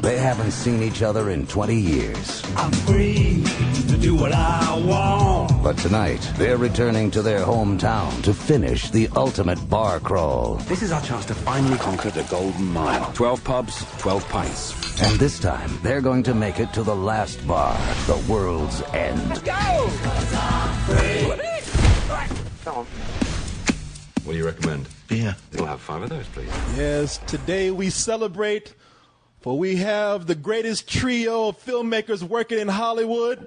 They haven't seen each other in 20 years. I'm free to do what I want. But tonight, they're returning to their hometown to finish the ultimate bar crawl. This is our chance to finally conquer the Golden Mile. 12 pubs, 12 pints. And this time, they're going to make it to the last bar, the World's End. Let's go! Go on. What do you recommend? Beer. We'll have 5 of those, please. Yes, today we celebrate, for we have the greatest trio of filmmakers working in Hollywood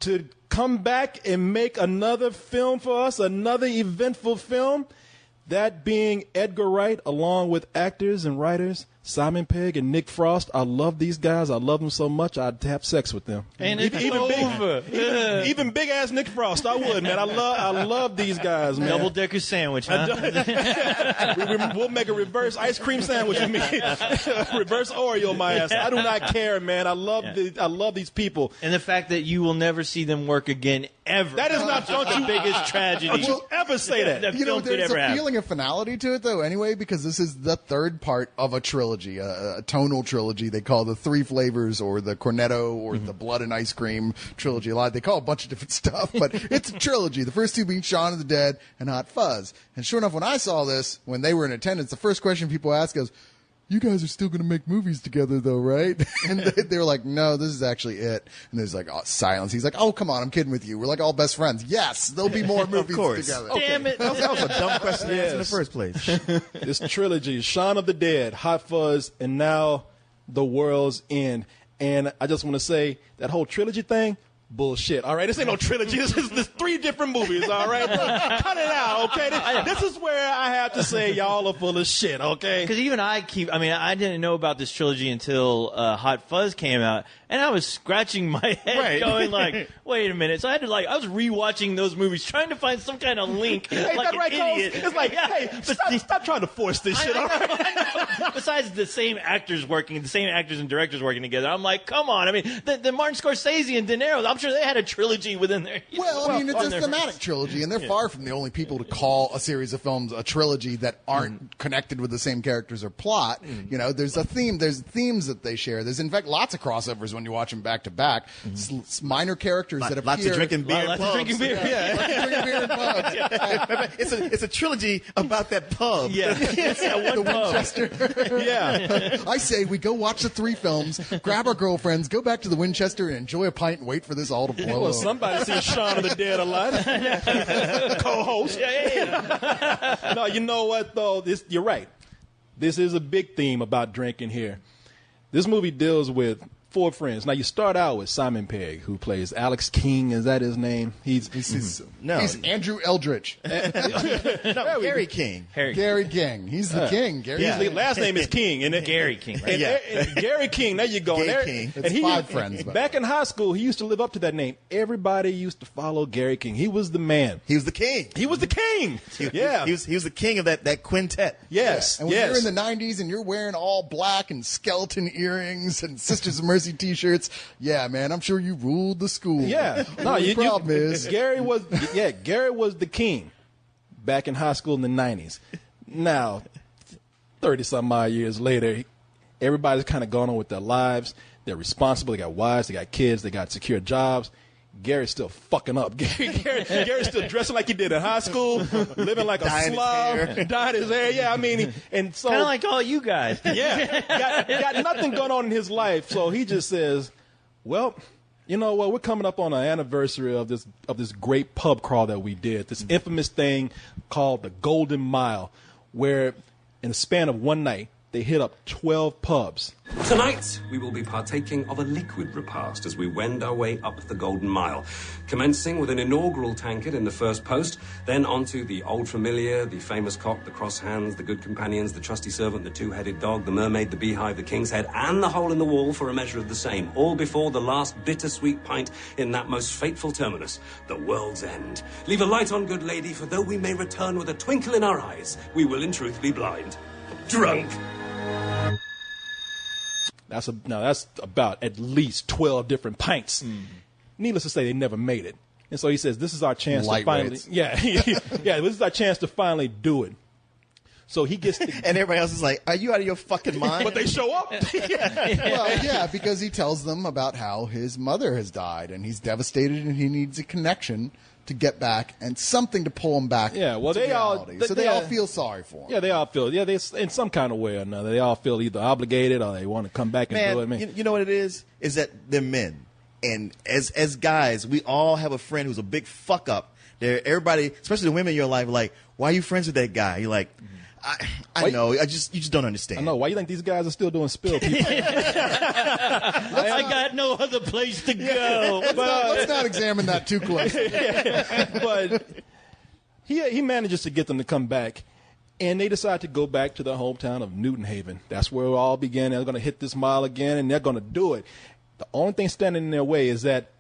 to come back and make another film for us, another eventful film, that being Edgar Wright, along with actors and writers Simon Pegg and Nick Frost. I love these guys. I love them so much I'd have sex with them. And it's over. Even big ass Nick Frost, I would, man. I love these guys, man. Double decker sandwich, huh? We'll make a reverse ice cream sandwich with me. Reverse Oreo, my ass. I do not care, man. I love these people. And the fact that you will never see them work again ever. That is not the biggest tragedy. Don't you ever say that. that You know, film could there's ever a have. feeling of finality to it, though, anyway, because this is the third part of a trilogy, a tonal trilogy. They call the Three Flavors or the Cornetto or the Blood and Ice Cream trilogy a lot. They call a bunch of different stuff, but it's a trilogy. The first two being Shaun of the Dead and Hot Fuzz. And sure enough, when I saw this, when they were in attendance, the first question people ask is, you guys are still going to make movies together, though, right? And they were like, no, this is actually it. And there's like silence. He's like, oh, come on, I'm kidding with you. We're like all best friends. Yes, there'll be more movies together. Damn it. That was a dumb question to answer in the first place. This trilogy, Shaun of the Dead, Hot Fuzz, and now The World's End. And I just want to say that whole trilogy thing, bullshit. All right, this ain't no trilogy. This is 3 different movies. All right, cut it out. Okay, this is where I have to say y'all are full of shit. Okay, Because even I didn't know about this trilogy until Hot Fuzz came out, and I was scratching my head going like, wait a minute. So I was rewatching those movies trying to find some kind of link. Ain't like that right, an idiot. Coles? It's like, hey, stop trying to force this shit. All right? I know. Besides the same actors and directors working together, I'm like, come on. I mean, the Martin Scorsese and De Niro, I'm sure they had a trilogy within their. Well, I mean, it's a thematic trilogy, and they're far from the only people to call a series of films a trilogy that aren't connected with the same characters or plot. You know, there's a theme, there's themes that they share. There's, in fact, lots of crossovers when you watch them back to back. Minor characters that appear. Lots of drinking beer and Lots of pubs. drinking beer. Drinking beer and pubs. It's a trilogy about that pub. Yeah, it's that one pub. Winchester. Yeah. I say we go watch the 3 films, grab our girlfriends, go back to the Winchester, and enjoy a pint and wait for this all to blow Well, over. somebody sees Shaun of the Dead a lot. Co-host. No, you know what though? You're right. This is a big theme about drinking here. This movie deals with 4 friends. Now you start out with Simon Pegg, who plays Alex King. Is that his name? He's Andrew Eldritch. No, Gary King. Gary King. He's the king. Gary His last name is King. And Gary King, right? and Gary King. There you go. Gary King. It's 5 friends. Back in high school, he used to live up to that name. Everybody used to follow Gary King. He was the man. He was the king. He was the king. Yeah. He was the king of that quintet. Yes. And when yes. you're in the 90s and you're wearing all black and skeleton earrings and Sisters of Mercy T-shirts, yeah, man, I'm sure you ruled the school. Yeah. No, the problem is Gary was the king back in high school in the 90s. Now, 30-some odd years later, everybody's kind of gone on with their lives. They're responsible. They got wives. They got kids. They got secure jobs. Gary's still fucking up. Gary's still dressing like he did in high school, living like a slob, dyeing his hair. Yeah, I mean, and so Kind of like all you guys. yeah, got nothing going on in his life. So he just says, well, you know what? We're coming up on an anniversary of this great pub crawl that we did, this infamous thing called the Golden Mile, where in the span of one night, they hit up 12 pubs. Tonight, we will be partaking of a liquid repast as we wend our way up the Golden Mile, commencing with an inaugural tankard in the first post, then onto the Old Familiar, the Famous Cock, the Cross Hands, the Good Companions, the Trusty Servant, the Two-Headed Dog, the Mermaid, the Beehive, the King's Head, and the Hole in the Wall for a measure of the same, all before the last bittersweet pint in that most fateful terminus, the World's End. Leave a light on, good lady, for though we may return with a twinkle in our eyes, we will in truth be blind. Drunk. That's about at least 12 different pints. Needless to say, they never made it. And so he says, this is our chance to finally... Lightweights. Yeah, this is our chance to finally do it. So he gets to, And everybody else is like, are you out of your fucking mind? but they show up. Well, yeah, because he tells them about how his mother has died, and he's devastated, and he needs a connection to get back and something to pull him back. Yeah, well, to they all- reality. they- so they they- all feel sorry for him. Yeah, they all feel. Yeah, they in some kind of way or another. They all feel either obligated or they want to come back and do it. Man, you know what it is? Is that they're men. And as guys, we all have a friend who's a big fuck up. Everybody, especially the women in your life, are like, why are you friends with that guy? You're like, I know. You just don't understand. I know. Why you think these guys are still doing spill people? I got no other place to go. Let's not examine that too closely. But he manages to get them to come back, and they decide to go back to their hometown of Newton Haven. That's where it all began. They're going to hit this mile again, and they're going to do it. The only thing standing in their way is that,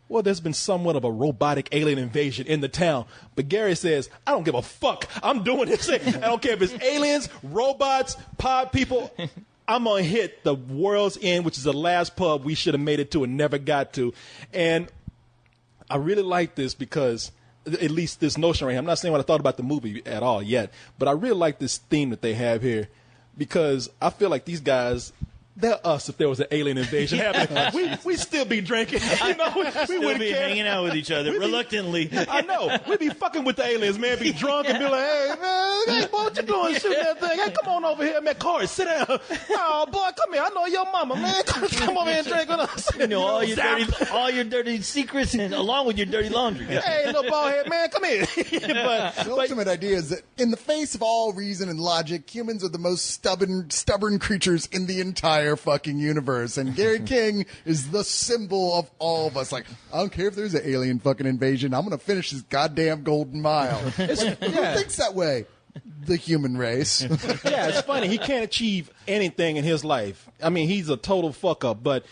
well, there's been somewhat of a robotic alien invasion in the town. But Gary says, I don't give a fuck. I'm doing this thing. I don't care if it's aliens, robots, pod people. I'm going to hit the World's End, which is the last pub we should have made it to and never got to. And I really like this because, at least this notion right here, I'm not saying what I thought about the movie at all yet, but I really like this theme that they have here because I feel like these guys, they're us if there was an alien invasion happening. We still be drinking. You know, we Still wouldn't be care. hanging out with each other reluctantly. I know. We'd be fucking with the aliens, man. Be drunk and be like, hey, man, hey, boy, what you doing? Shoot that thing. Hey, come on over here, man. Corey, sit down. Oh, boy, come here. I know your mama, man. Come over here and drink with us. You know, all your dirty secrets and along with your dirty laundry. Hey, little bald head, man, come here. The ultimate idea is that in the face of all reason and logic, humans are the most stubborn creatures in the entire fucking universe. And Gary King is the symbol of all of us. Like, I don't care if there's an alien fucking invasion. I'm going to finish this goddamn Golden Mile. Who thinks that way? The human race. Yeah, it's funny. He can't achieve anything in his life. I mean, he's a total fuck up, but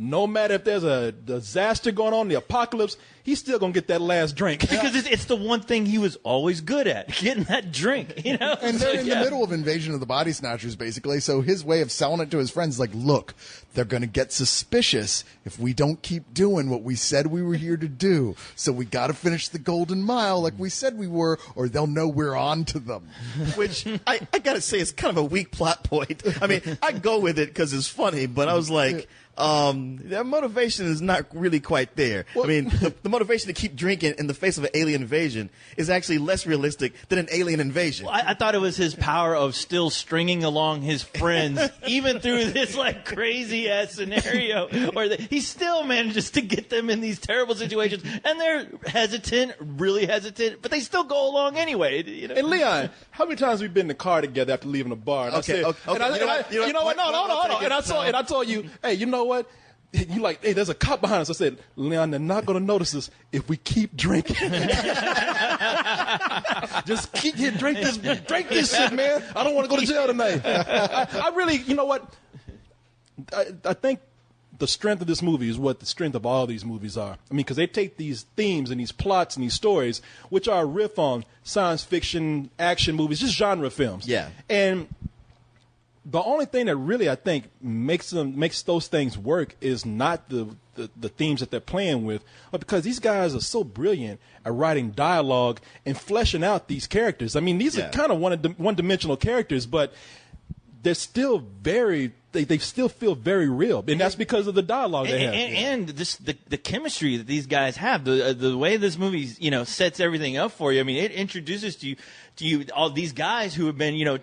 no matter if there's a disaster going on, the apocalypse, he's still going to get that last drink. Because it's the one thing he was always good at, getting that drink, you know? And they're in the middle of Invasion of the Body Snatchers, basically. So his way of selling it to his friends is like, look, they're going to get suspicious if we don't keep doing what we said we were here to do. So we got to finish the Golden Mile like we said we were, or they'll know we're on to them. Which I got to say is kind of a weak plot point. I mean, I go with it because it's funny, but I was like, their motivation is not really quite there. I mean, the motivation to keep drinking in the face of an alien invasion is actually less realistic than an alien invasion. Well, I thought it was his power of still stringing along his friends, even through this like crazy ass scenario, where he still manages to get them in these terrible situations, and they're hesitant, really hesitant, but they still go along anyway. You know? And Leon, how many times have we been in the car together after leaving the bar? And Okay, I said, okay. You know what? No, hold on. And I told you, hey, you know what? You like, hey, there's a cop behind us. I said, Leon, they're not going to notice us if we keep drinking. Just keep drink this shit, man. I don't want to go to jail tonight. I really, you know what? I think the strength of this movie is what the strength of all these movies are. I mean, because they take these themes and these plots and these stories, which are a riff on science fiction, action movies, just genre films. Yeah. And the only thing that really, I think, makes those things work is not the themes that they're playing with, but because these guys are so brilliant at writing dialogue and fleshing out these characters. I mean, these are kind of one-dimensional characters, but they're still they still feel very real, and that's because of the dialogue they have. And the chemistry that these guys have, the way this movie sets everything up for you. I mean, it introduces to you all these guys who have been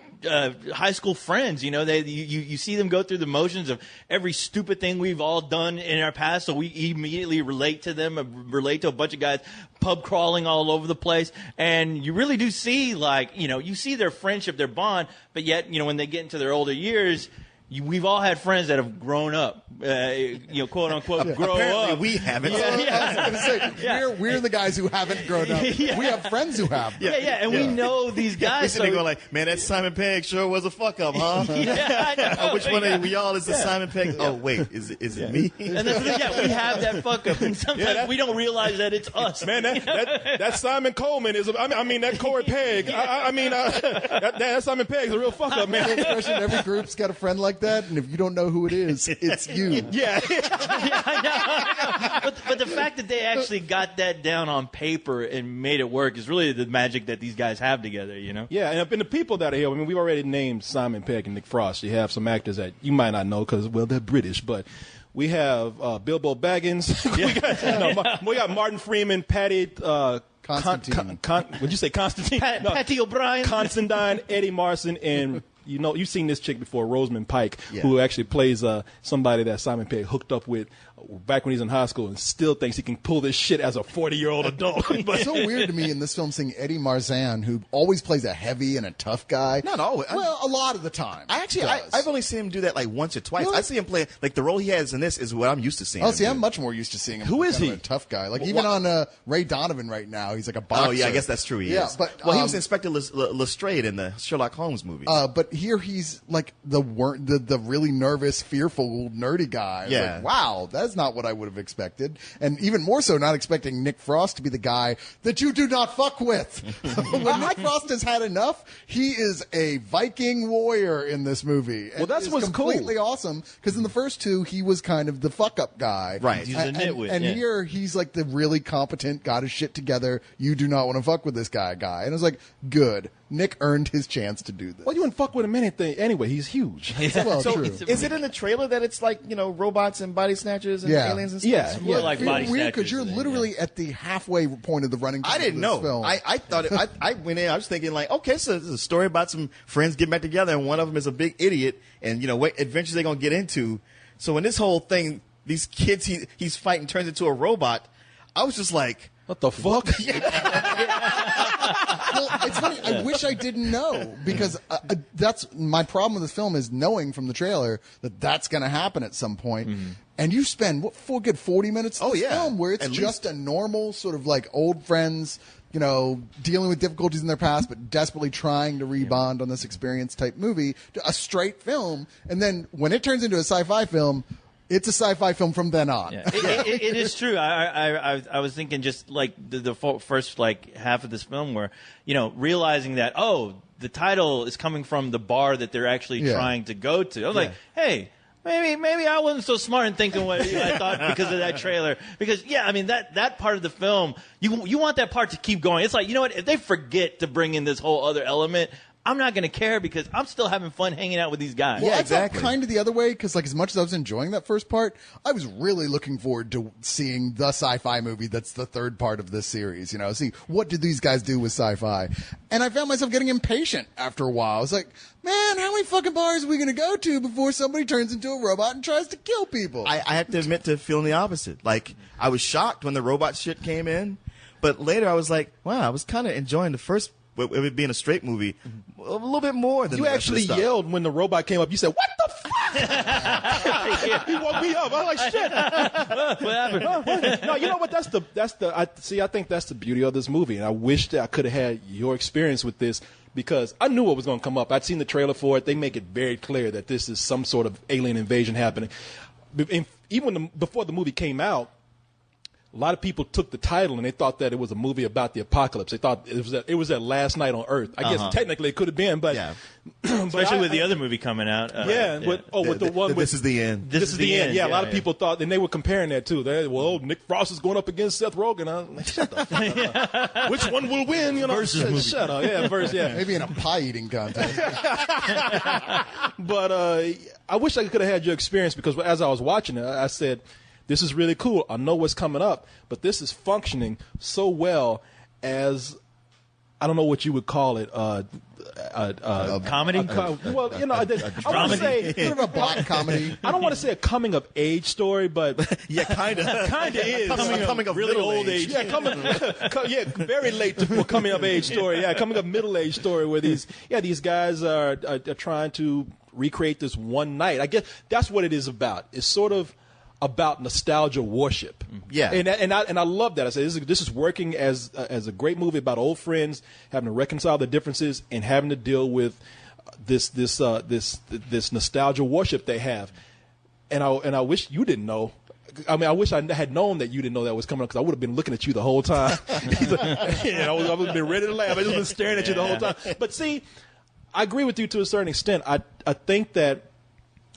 high school friends. You see them go through the motions of every stupid thing we've all done in our past, so we immediately relate to them, relate to a bunch of guys pub crawling all over the place, and you really do see you see their friendship, their bond, but yet when they get into their older years. We've all had friends that have grown up, quote unquote, grow Apparently up. we haven't. I was going to say, we're the guys who haven't grown up. Yeah. We have friends who have. And we know these guys. We're sitting there going like, man, that Simon Pegg sure was a fuck up, huh? Yeah, I know. Which one of y'all is the Simon Pegg? Oh wait, is it me? And that's, we have that fuck up, and sometimes we don't realize that it's us. Man, that Simon Coleman is. I mean, that Corey Pegg. That Simon Pegg is a real fuck up, man. Expression, every group's got a friend like like that, and if you don't know who it is, it's you. Yeah. I know. But the fact that they actually got that down on paper and made it work is really the magic that these guys have together, you know? Yeah, and the people that are here, I mean, we've already named Simon Pegg and Nick Frost. You have some actors that you might not know because, well, they're British, but we have Bilbo Baggins. we got Martin Freeman, Patty... Constantine. Would you say Constantine? Patty O'Brien. Constantine, Eddie Marson, and you've seen this chick before, Rosamund Pike, Yeah. who actually plays somebody that Simon Pegg hooked up with back when he's in high school and still thinks he can pull this shit as a 40-year-old adult. But It's so weird to me in this film seeing Eddie Marsan, who always plays a heavy and a tough guy. Not always. Well, a lot of the time. I've only seen him do that like once or twice. Really? I see him play like the role he has in this is what I'm used to seeing. Oh, him see, do. I'm much more used to seeing him. Who as is kind of he? a tough guy. Like even on Ray Donovan right now, he's like a boxer. Oh yeah, I guess that's true. He yeah, is. but he was Inspector Lestrade in the Sherlock Holmes movie. But here he's like the really nervous, fearful, nerdy guy. It's Yeah. like, wow, that's not what I would have expected. And even more so, not expecting Nick Frost to be the guy that you do not fuck with. When Nick Frost has had enough, he is a Viking warrior in this movie. And Well, that's it's what's cool. completely awesome because in the first two, he was kind of the fuck up guy. Right. He's a nitwit, And yeah. here, he's like the really competent, got his shit together, you do not want to fuck with this guy. And I was like, good. Nick earned his chance to do this. well, you wouldn't fuck with him anything. Anyway, he's huge. Well, so true. is it in the trailer that it's like robots and body snatchers and Yeah. aliens and stuff? Yeah. More like body Weird snatchers because you're than- literally at the halfway point of the running time I didn't of this know. film. I thought I went in. I was thinking like, okay, so this is a story about some friends getting back together, and one of them is a big idiot, and what adventures they gonna get into. So when this whole thing, these kids he's fighting turns into a robot, I was just like, What the fuck? Well, it's funny. I wish I didn't know because that's my problem with this film is knowing from the trailer that that's going to happen at some point. And you spend good 40 minutes of Oh, this yeah. film where it's At just least. a normal sort of like old friends, dealing with difficulties in their past, but desperately trying to rebond on this experience type movie, a straight film. And then when it turns into a sci-fi film, it's a sci-fi film from then on. Yeah. It is true. I was thinking just like the first like half of this film where, realizing that, the title is coming from the bar that they're actually Yeah. trying to go to. I was like, hey, maybe I wasn't so smart in thinking what I thought because of that trailer. Because, that part of the film, you want that part to keep going. It's like, you know what? If they forget to bring in this whole other element, I'm not going to care because I'm still having fun hanging out with these guys. Well, Yeah, I exactly. felt kind of the other way because, as much as I was enjoying that first part, I was really looking forward to seeing the sci-fi movie that's the third part of this series. See what did these guys do with sci-fi, and I found myself getting impatient after a while. I was like, man, how many fucking bars are we going to go to before somebody turns into a robot and tries to kill people? I have to admit to feeling the opposite. Like I was shocked when the robot shit came in, but later I was like, wow, I was kind of enjoying the first. With it being a straight movie, a little bit more than You the rest of the actually stuff. yelled when the robot came up. You said, "What the fuck?" He woke me up. I was like, "Shit!" What happened? No, you know what? I think that's the beauty of this movie, and I wish that I could have had your experience with this because I knew what was going to come up. I'd seen the trailer for it. They make it very clear that this is some sort of alien invasion happening. Even before the movie came out, a lot of people took the title and they thought that it was a movie about the apocalypse. They thought it was that Last Night on Earth. I guess technically it could have been, but Yeah. Especially with the other movie coming out. with the one with This is the end. This is the end. Yeah, a lot of yeah. people thought, and they were comparing that too. Nick Frost is going up against Seth Rogen. I was like, shut the fuck up. Which one will win? Shut up. Yeah, verse. Yeah. Maybe in a pie eating contest. But I wish I could have had your experience because as I was watching it, I said, this is really cool. I know what's coming up, but this is functioning so well as I don't know what you would call it. Comedy? Well, I would say Sort of a black comedy. I don't want to say a coming of age story, but Yeah, kind of. is Coming of really middle old age. Yeah, very late for coming of age story. Yeah, coming of middle age story where these guys are trying to recreate this one night. I guess that's what it is about. It's sort of about nostalgia worship. Yeah. and I love that. I say this is working as a great movie about old friends having to reconcile their differences and having to deal with this nostalgia worship they have. And I wish you didn't know. I mean, I wish I had known that you didn't know that was coming up because I would have been looking at you the whole time. I would have been ready to laugh. I just been staring at you the whole time. But see, I agree with you to a certain extent. I think that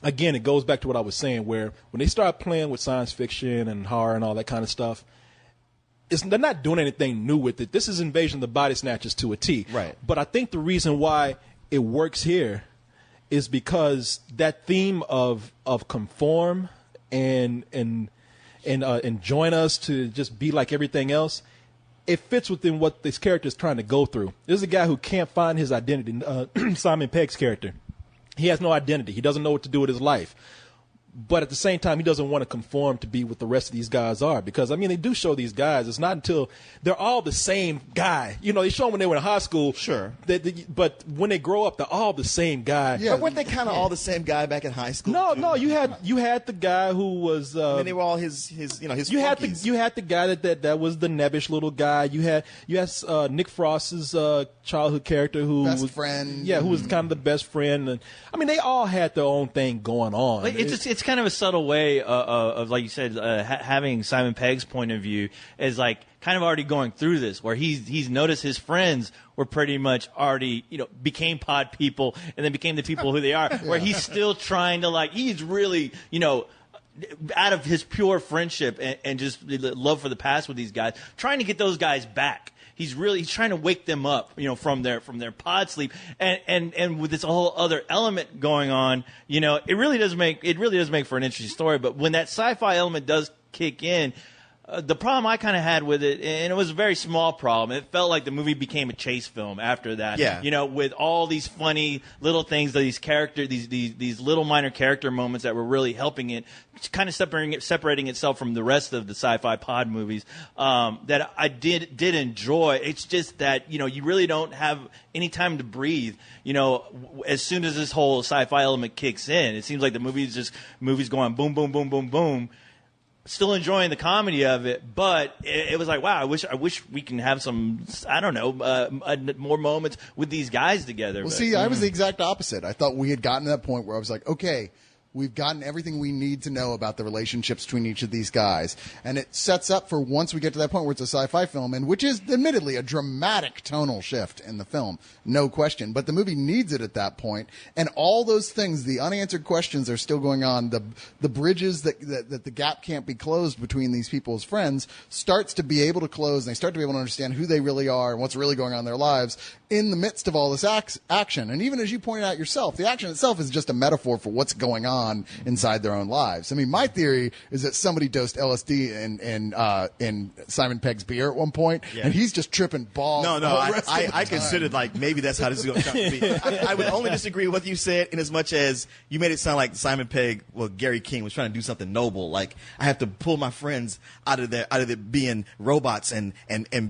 again, it goes back to what I was saying, where when they start playing with science fiction and horror and all that kind of stuff, they're not doing anything new with it. This is Invasion of the Body Snatchers to a T. Right. But I think the reason why it works here is because that theme of conform and join us to just be like everything else, it fits within what this character is trying to go through. This is a guy who can't find his identity. Simon Pegg's character. He has no identity. He doesn't know what to do with his life. But at the same time, he doesn't want to conform to be what the rest of these guys are. Because, I mean, they do show these guys. It's not until they're all the same guy. You know, they show them when they were in high school. Sure. But when they grow up, they're all the same guy. Yeah. But weren't they kind of all the same guy back in high school? No, you had the guy who was. I mean, they were all his You had flunkies. the guy that was the nebbish little guy. You had Nick Frost's childhood character who Best was friend. Yeah, who was kind of the best friend. And I mean, they all had their own thing going on. Like, it's kind of a subtle way of like you said, having Simon Pegg's point of view is like kind of already going through this, where he's noticed his friends were pretty much already, became pod people and then became the people who they are. Where he's still trying to, like, he's really, out of his pure friendship and just love for the past with these guys, trying to get those guys back. He's trying to wake them up, from their pod sleep, and with this whole other element going on, it really does make for an interesting story. But when that sci-fi element does kick in, the problem I kind of had with it, and it was a very small problem, it felt like the movie became a chase film after that. Yeah. With all these funny little things, these little minor character moments that were really helping it, kind of separating itself from the rest of the sci-fi pod movies, that I did enjoy. It's just that, you really don't have any time to breathe, as soon as this whole sci-fi element kicks in. It seems like the movie's going boom, boom, boom, boom, boom. Still enjoying the comedy of it, but it was like, wow, I wish we can have some, I don't know, more moments with these guys together. Well, see, I was the exact opposite. I thought we had gotten to that point where I was like, okay, we've gotten everything we need to know about the relationships between each of these guys. And it sets up for once we get to that point where it's a sci-fi film, and which is admittedly a dramatic tonal shift in the film, no question. But the movie needs it at that point. And all those things, the unanswered questions are still going on. The bridges that the gap can't be closed between these people's friends starts to be able to close, and they start to be able to understand who they really are and what's really going on in their lives in the midst of all this action. And even as you pointed out yourself, the action itself is just a metaphor for what's going on inside their own lives. I mean, my theory is that somebody dosed LSD in Simon Pegg's beer at one point, and he's just tripping balls. No, I considered like maybe that's how this is going to be. I would only disagree with what you said in as much as you made it sound like Simon Pegg, Gary King was trying to do something noble. Like, I have to pull my friends out of their being robots and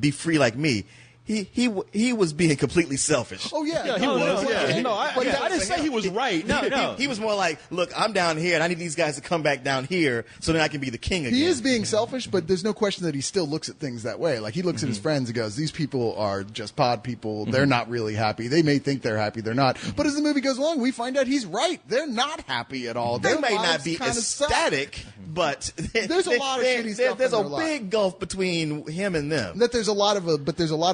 be free like me. He was being completely selfish. Oh, yeah. He was. Yeah. No, I didn't say he was right. No. He was more like, look, I'm down here, and I need these guys to come back down here so then I can be the king again. He is being selfish, but there's no question that he still looks at things that way. Like, he looks at his friends and goes, these people are just pod people. They're not really happy. They may think they're happy. They're not. But as the movie goes along, we find out he's right. They're not happy at all. They Their may not lives be kinda suck. ecstatic, but There's a lot of shitty stuff There's in a their life. big gulf between him and them. That there's a lot of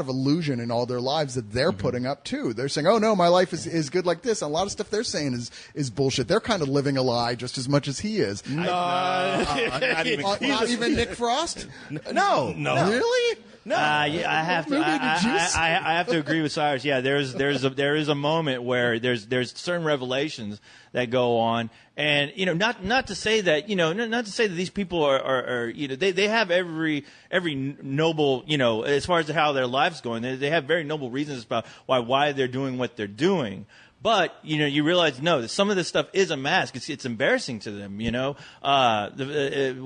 illusion in all their lives that they're putting up too. They're saying, "Oh no, my life is good like this." And a lot of stuff they're saying is bullshit. They're kind of living a lie just as much as he is. Not even close. Not even Nick Frost. No. Really? No. Yeah, I have to. I have to agree with Cyrus. Yeah, there is a moment where there's certain revelations that go on, and not to say that not to say that these people are they have every noble as far as how their life's going. They have very noble reasons about why they're doing what they're doing. But you realize that some of this stuff is a mask. It's embarrassing to them.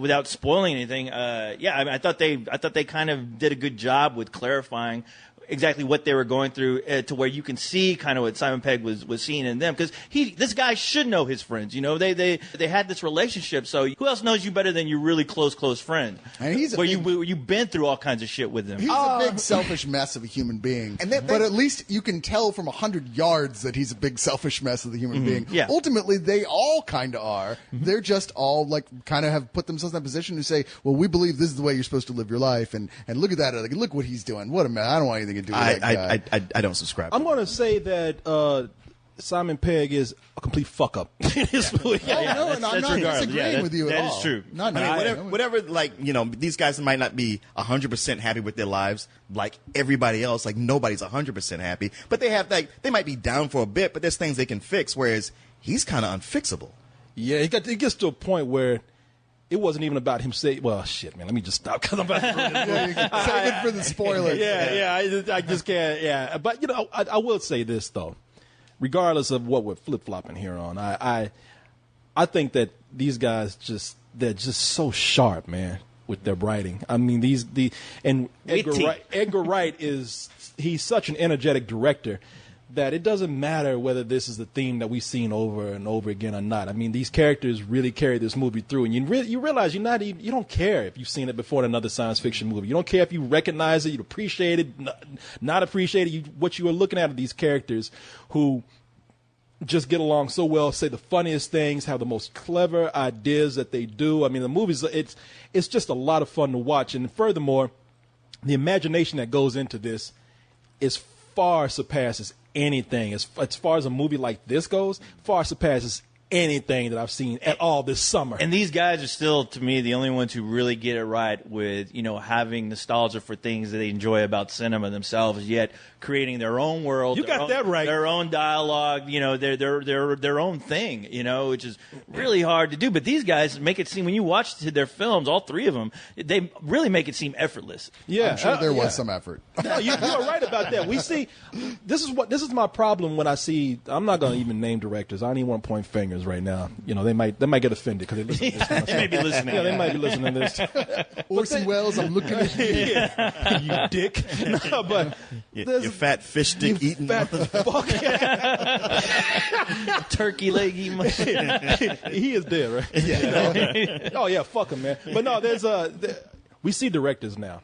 Without spoiling anything. I thought they kind of did a good job with clarifying exactly what they were going through to where you can see kind of what Simon Pegg was seeing in them, because this guy should know his friends. They had this relationship. So who else knows you better than your really close friend? And he's you've been through all kinds of shit with them. He's a big selfish mess of a human being. But at least you can tell from 100 yards that he's a big selfish mess of the human being. Yeah. Ultimately, they all kind of are. They're just all like kind of have put themselves in that position to say, well, we believe this is the way you're supposed to live your life. And look at that. Like, look what he's doing. What a man. I don't want anything to do with that guy. I don't subscribe. I'm going to say that Simon Pegg is a complete fuck up in this movie. No, and I'm not disagreeing with you at all. That is true. Not, whatever, like, these guys might not be 100% happy with their lives like everybody else. Like, nobody's 100% happy. But they might be down for a bit, but there's things they can fix, whereas he's kind of unfixable. Yeah, it gets to a point where it wasn't even about him saying, well, shit, man, let me just stop because I'm about to ruin it. Save it for the spoilers. I just can't, yeah. But, I will say this, though. Regardless of what we're flip-flopping here on, I think that these guys they're just so sharp, man, with their writing. I mean, Edgar Wright he's such an energetic director that it doesn't matter whether this is the theme that we've seen over and over again or not. I mean, these characters really carry this movie through, and you realize you don't care if you've seen it before in another science fiction movie. You don't care if you recognize it, you appreciate it, not appreciate it. What you are looking at are these characters who just get along so well, say the funniest things, have the most clever ideas that they do. I mean, the movies, it's just a lot of fun to watch, and furthermore, the imagination that goes into this far surpasses anything. As far as a movie like this goes, far surpasses anything that I've seen at all this summer. And these guys are still, to me, the only ones who really get it right with, having nostalgia for things that they enjoy about cinema themselves, yet creating their own world. You got that right. Their own dialogue, their own thing, which is really hard to do. But these guys make it seem, when you watch their films, all three of them, they really make it seem effortless. Yeah, I'm sure there was some effort. No, you're right about that. We see, this is my problem when I see, I'm not going to even name directors. I don't even want to point fingers right now. They might get offended because they listen to this kind of They may be listening. Yeah, they might be listening to this. Orson Welles, I'm looking at you. You dick. No, but Your fat fish stick eating. fat fuck. Turkey leg eating. He is dead, right? Yeah. Oh yeah, fuck him, man. But no, we see directors now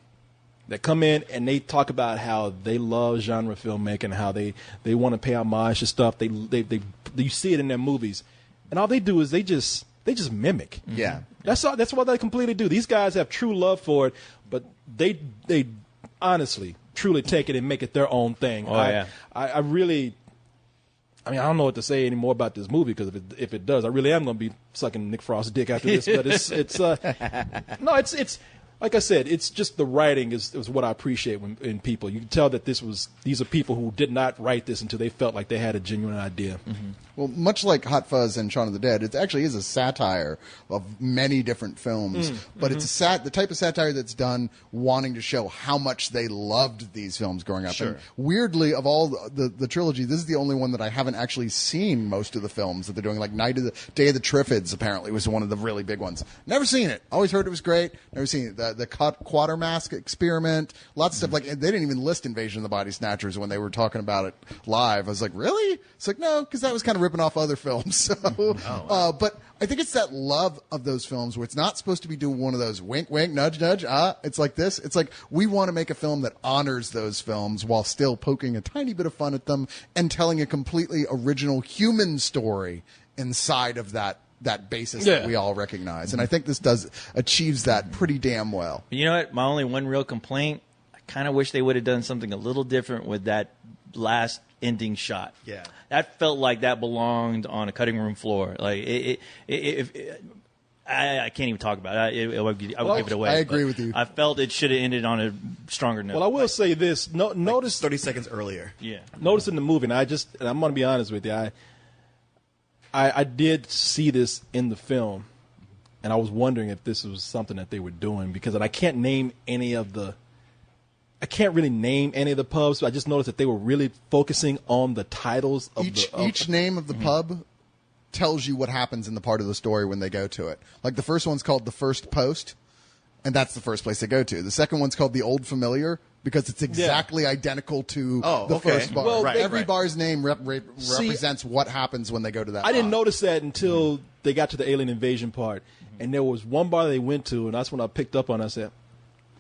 that come in and they talk about how they love genre filmmaking, how they want to pay homage to stuff. You see it in their movies, and all they do is they just mimic. Yeah, that's what they completely do. These guys have true love for it, but they honestly, truly take it and make it their own thing. I don't know what to say anymore about this movie because if it does, I really am going to be sucking Nick Frost's dick after this. But it's like I said, it's just the writing is what I appreciate in people. You can tell that these are people who did not write this until they felt like they had a genuine idea. Mm-hmm. Well, much like Hot Fuzz and Shaun of the Dead, it actually is a satire of many different films. But it's the type of satire that's done wanting to show how much they loved these films growing up. Sure. And weirdly, of all the trilogy, this is the only one that I haven't actually seen most of the films that they're doing. Like Day of the Triffids apparently was one of the really big ones. Never seen it. Always heard it was great. Never seen it. The Quatermask Experiment, lots of stuff. Like, they didn't even list Invasion of the Body Snatchers when they were talking about it live. I was like, really? It's like, no, because that was kind of ripping off other films. So, but I think it's that love of those films where it's not supposed to be doing one of those wink, wink, nudge, nudge. It's like this. It's like we want to make a film that honors those films while still poking a tiny bit of fun at them and telling a completely original human story inside of that basis that we all recognize. And I think this achieves that pretty damn well. You know what? My only one real complaint, I kind of wish they would have done something a little different with that last ending shot. Yeah. That felt like that belonged on a cutting room floor. Like I can't even talk about it. I would give it away. I agree with you. I felt it should have ended on a stronger note. Well, I will say this. Notice 30 seconds earlier. Yeah. Notice in the movie, and I'm going to be honest with you. I did see this in the film, and I was wondering if this was something that they were doing because I can't name any of the. I can't really name any of the pubs. But I just noticed that they were really focusing on the titles of each name of the pub tells you what happens in the part of the story when they go to it. Like the first one's called The First Post, and that's the first place they go to. The second one's called The Old Familiar because it's exactly identical to the first bar. Well, every bar's name represents what happens when they go to that bar. I didn't notice that until they got to the alien invasion part. And there was one bar they went to, and that's when I picked up on it. I said,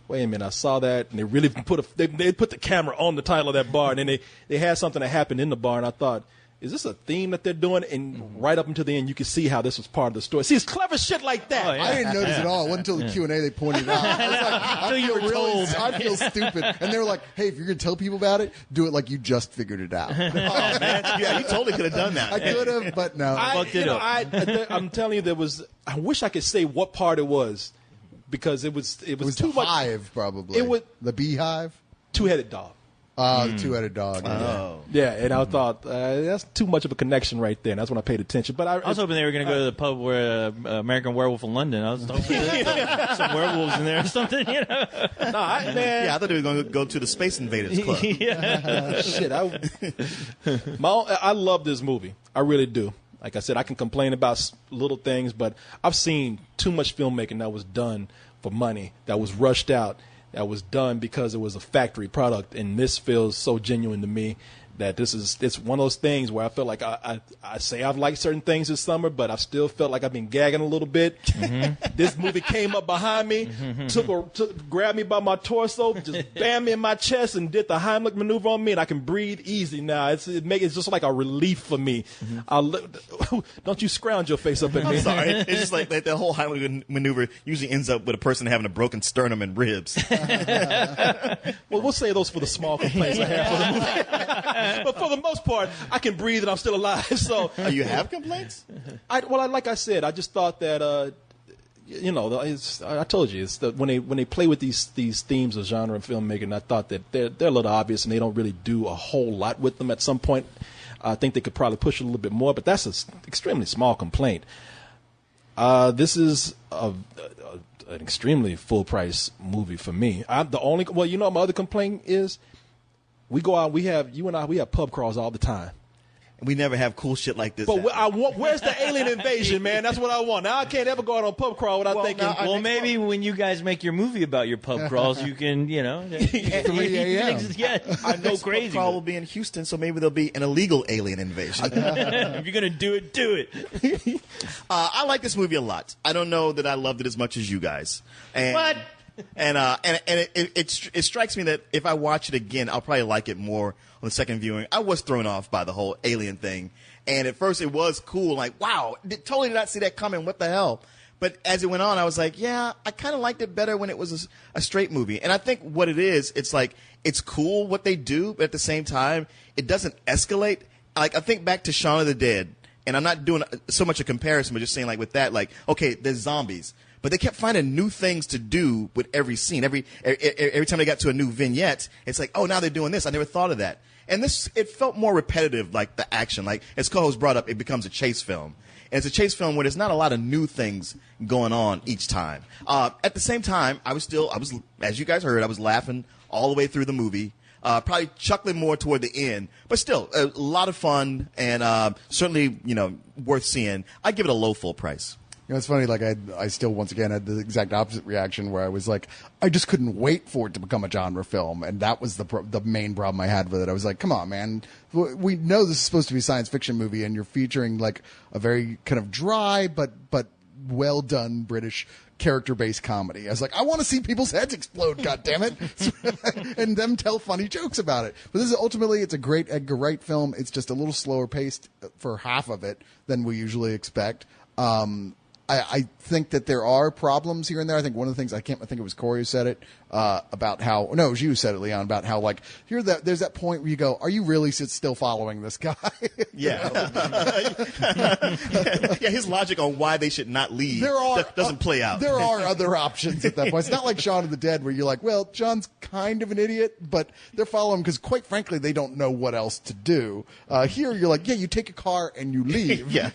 wait a minute, I saw that, and they really they put the camera on the title of that bar, and then they had something that happened in the bar, and I thought, is this a theme that they're doing? And right up until the end, you can see how this was part of the story. See, it's clever shit like that. Oh, yeah. I didn't notice it all. It wasn't until the Q&A they pointed it out. I was like, Until you were told. I feel stupid. And they were like, hey, if you're going to tell people about it, do it like you just figured it out. Oh, man. Yeah, you totally could have done that. I could have, but no. I'm telling you, I wish I could say what part it was, because it was it was too the much. hive, probably. It was the beehive. Two-headed dog. The two-headed dog. Oh. Yeah, and I thought that's too much of a connection right there. And that's when I paid attention. But I was hoping they were going to go to the pub where American Werewolf in London. I was hoping some werewolves in there or something. You know? Man. Yeah, I thought they were going to go to the Space Invaders Club. Shit, I love this movie. I really do. Like I said, I can complain about little things, but I've seen too much filmmaking that was done for money, that was rushed out, that was done because it was a factory product, and this feels so genuine to me that it's one of those things where I feel like I say I've liked certain things this summer, but I still felt like I've been gagging a little bit. Mm-hmm. This movie came up behind me, grabbed me by my torso, just bam me in my chest, and did the Heimlich maneuver on me, and I can breathe easy now. It's just like a relief for me. Mm-hmm. Don't you scrounge your face up at me. I'm sorry. It's just like the whole Heimlich maneuver usually ends up with a person having a broken sternum and ribs. Well, we'll save those for the small complaints I have for the movie. But for the most part, I can breathe and I'm still alive. So, you have complaints? Like I said, I just thought that I told you it's when they play with these themes of genre and filmmaking, I thought that they're a little obvious and they don't really do a whole lot with them. At some point, I think they could probably push a little bit more, but that's an extremely small complaint. This is an extremely full price movie for me. My other complaint is. We go out. We have pub crawls all the time. We never have cool shit like this. But where's the alien invasion, man? That's what I want. Now I can't ever go out on a pub crawl without thinking. Maybe when you guys make your movie about your pub crawls, you can, 3 a.m. Yeah, I know crazy. Pub crawl will be in Houston, so maybe there'll be an illegal alien invasion. If you're gonna do it. I like this movie a lot. I don't know that I loved it as much as you guys. What? And it strikes me that if I watch it again, I'll probably like it more on the second viewing. I was thrown off by the whole alien thing, and at first it was cool, like wow, totally did not see that coming. What the hell? But as it went on, I was like, yeah, I kind of liked it better when it was a straight movie. And I think what it is, it's like it's cool what they do, but at the same time, it doesn't escalate. Like I think back to Shaun of the Dead, and I'm not doing so much a comparison, but just saying like with that, like okay, there's zombies. But they kept finding new things to do with every scene. Every time they got to a new vignette, it's like, oh, now they're doing this. I never thought of that. And it felt more repetitive, like the action. Like, as co-host brought up, it becomes a chase film. And it's a chase film where there's not a lot of new things going on each time. At the same time, I was, as you guys heard, I was laughing all the way through the movie. Probably chuckling more toward the end. But still, a lot of fun and certainly, worth seeing. I'd give it a low full price. It's funny, like I still once again had the exact opposite reaction where I was like, I just couldn't wait for it to become a genre film, and that was the main problem I had with it. I was like, come on, man, we know this is supposed to be a science fiction movie, and you're featuring like a very kind of dry but well done British character-based comedy. I was like, I want to see people's heads explode, goddammit, and them tell funny jokes about it. But this is ultimately, it's a great Edgar Wright film. It's just a little slower paced for half of it than we usually expect. I think that there are problems here and there. I think one of the things I think it was Corey who said it about how it was you who said it, Leon, about how like there's that point where you go, are you really still following this guy? Yeah. Yeah, his logic on why they should not leave doesn't play out. There are other options at that point. It's not like Shaun of the Dead where you're like, well, John's kind of an idiot, but they're following him because quite frankly they don't know what else to do. Here you're like, yeah, you take a car and you leave. Yeah.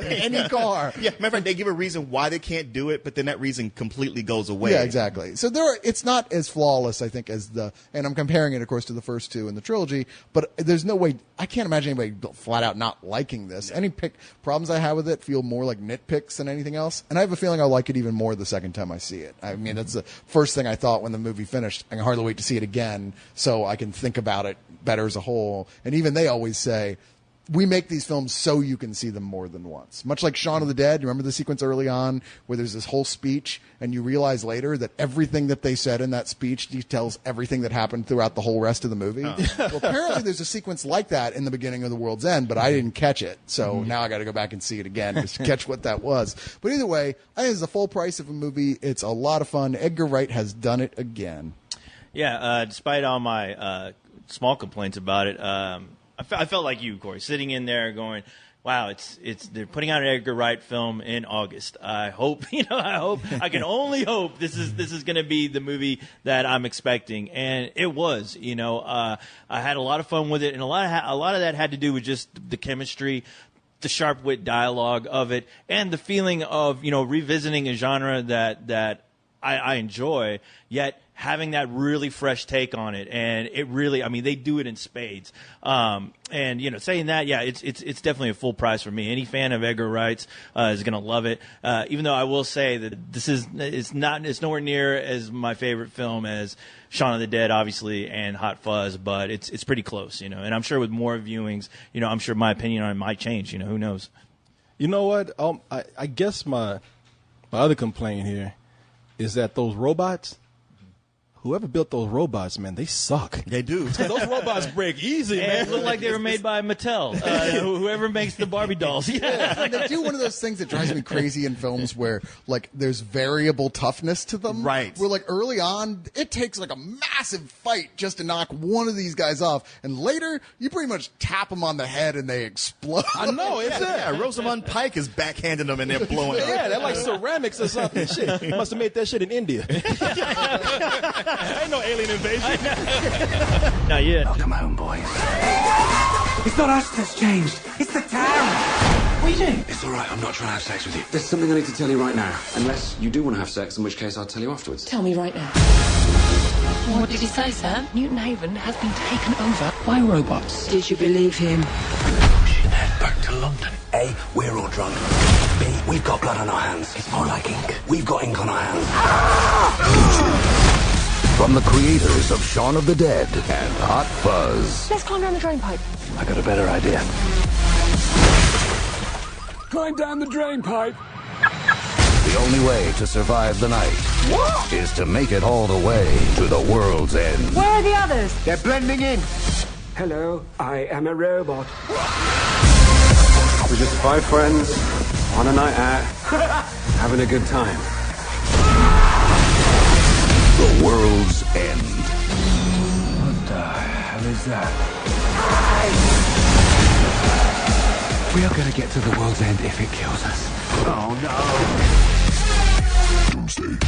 Any car. Yeah, matter of fact, they give a reason why they can't do it, but then that reason completely goes away. Yeah, exactly. So it's not as flawless, I think, as and I'm comparing it, of course, to the first two in the trilogy, but there's no way, I can't imagine anybody flat out not liking this. Any problems I have with it feel more like nitpicks than anything else, and I have a feeling I'll like it even more the second time I see it. I mean, that's the first thing I thought when the movie finished. I can hardly wait to see it again so I can think about it better as a whole. And even they always say, we make these films so you can see them more than once. Much like Shaun of the Dead, you remember the sequence early on where there's this whole speech and you realize later that everything that they said in that speech details everything that happened throughout the whole rest of the movie. Well, apparently there's a sequence like that in the beginning of The World's End, but I didn't catch it. So now I got to go back and see it again just to catch what that was. But either way, I think it's the full price of a movie. It's a lot of fun. Edgar Wright has done it again. Yeah, despite all my small complaints about it, I felt like you, Corey, sitting in there going, "Wow, they're putting out an Edgar Wright film in August. I hope, I can only hope this is going to be the movie that I'm expecting." And it was, I had a lot of fun with it, and a lot of that had to do with just the chemistry, the sharp wit dialogue of it, and the feeling of revisiting a genre that I enjoy, yet having that really fresh take on it. And it really, they do it in spades. And, saying that, yeah, it's definitely a full price for me. Any fan of Edgar Wright's is going to love it. Even though I will say that it's nowhere near as my favorite film as Shaun of the Dead, obviously, and Hot Fuzz, but it's pretty close, and I'm sure with more viewings, I'm sure my opinion on it might change, who knows? You know what? I guess my other complaint here is that those robots, whoever built those robots, man, they suck. They do. Those robots break easy, man. It looked like they were made by Mattel, whoever makes the Barbie dolls. Yeah. They do one of those things that drives me crazy in films where, like, there's variable toughness to them. Right. Where, like, early on, it takes, like, a massive fight just to knock one of these guys off. And later, you pretty much tap them on the head and they explode. I know, it's Yeah, Rosamund Pike is backhanding them and they're blowing up. Yeah, they're like ceramics or something. Shit, must have made that shit in India. Ain't no alien invasion. Not yet. Welcome home, boys. It's not us that's changed. It's the town. What are you doing? It's all right. I'm not trying to have sex with you. There's something I need to tell you right now. Unless you do want to have sex, in which case I'll tell you afterwards. Tell me right now. What did he say, sir? Newton Haven has been taken over by robots. Did you believe him? We should head back to London. A, we're all drunk. B, we've got blood on our hands. It's more like ink. We've got ink on our hands. From the creators of Shaun of the Dead and Hot Fuzz. Let's climb down the drain pipe. I got a better idea. Climb down the drain pipe. The only way to survive the night is to make it all the way to the world's end. Where are the others? They're blending in. Hello, I am a robot. We're just 5 friends on a night out, having a good time. The world's end. What the hell is that? We are going to get to the world's end if it kills us. Oh no. Doomsday.